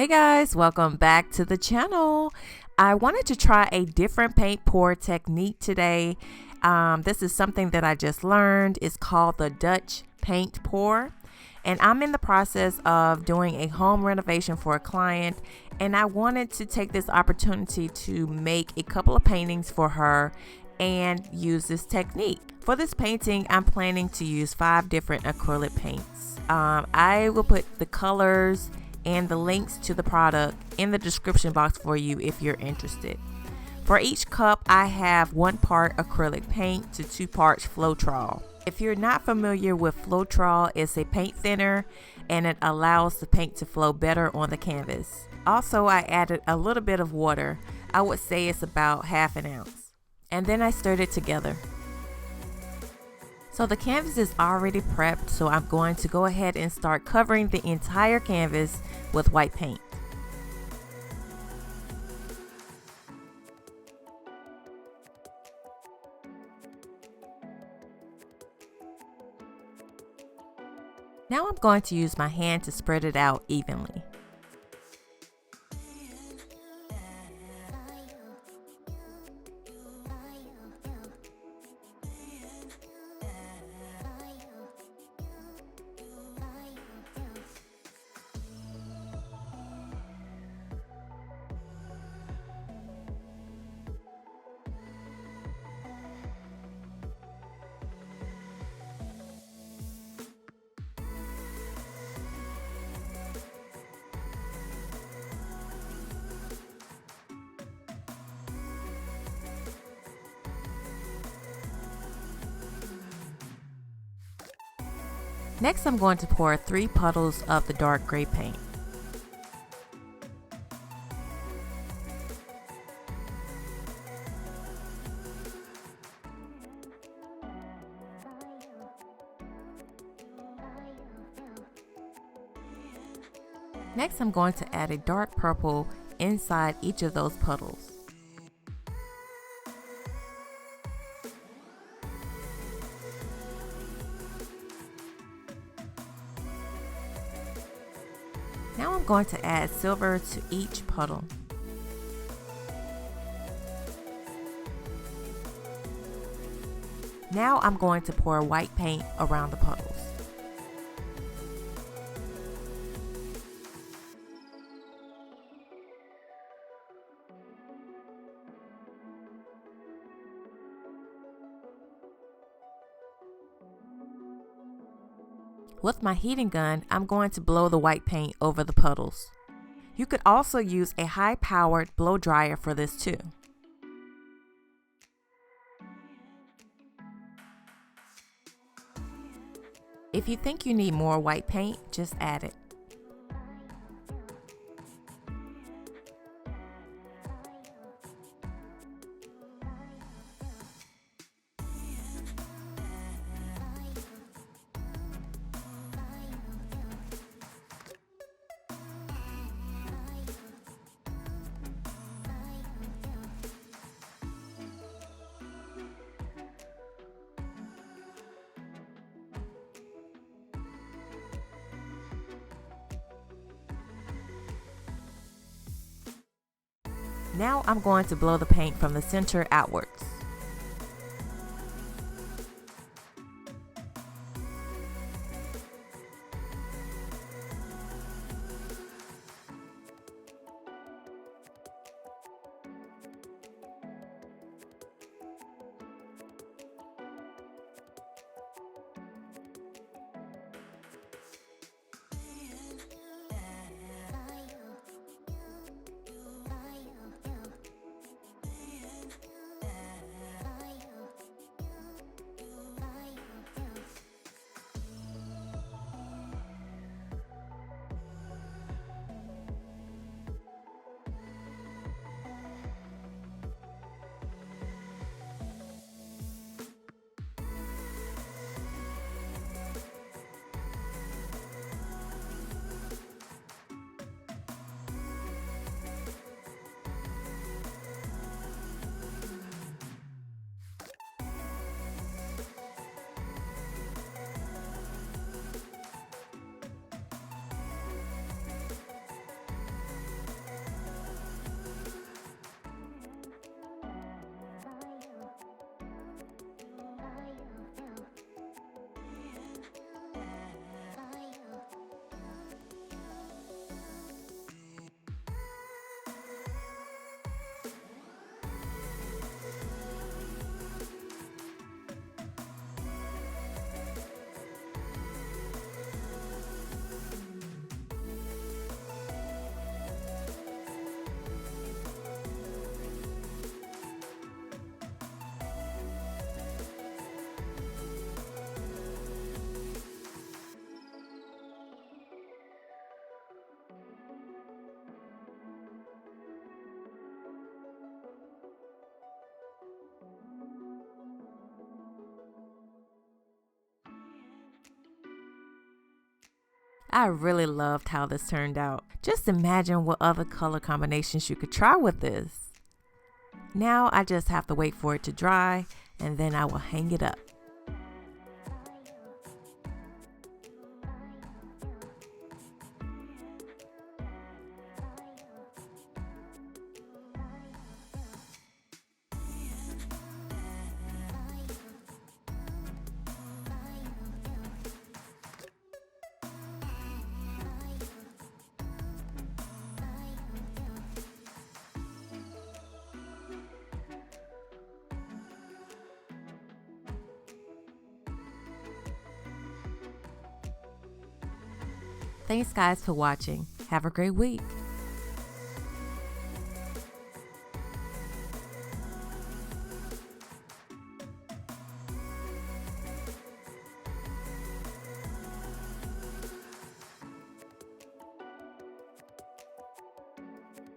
Guys, welcome back to the channel. I wanted to try a different paint pour technique today. This is something that I just learned. It's called the Dutch paint pour, and I'm in the process of doing a home renovation for a client, and I wanted to take this opportunity to make a couple of paintings for her and use this technique. For this painting, I'm planning to use 5 different acrylic paints. I will put the colors and the links to the product in the description box for you if you're interested. For each cup, I have 1 part acrylic paint to 2 parts Floetrol. If you're not familiar with Floetrol, it's a paint thinner and it allows the paint to flow better on the canvas. Also, I added a little bit of water. I would say it's about ½ an ounce. And then I stirred it together. So the canvas is already prepped, so I'm going to go ahead and start covering the entire canvas with white paint. Now I'm going to use my hand to spread it out evenly. Next, I'm going to pour 3 puddles of the dark gray paint. Next, I'm going to add a dark purple inside each of those puddles. Now I'm going to add silver to each puddle. Now I'm going to pour white paint around the puddles. With my heating gun, I'm going to blow the white paint over the puddles. You could also use a high-powered blow dryer for this too. If you think you need more white paint, just add it. Now I'm going to blow the paint from the center outwards. I really loved how this turned out. Just imagine what other color combinations you could try with this. Now I just have to wait for it to dry and then I will hang it up. Thanks guys for watching. Have a great week.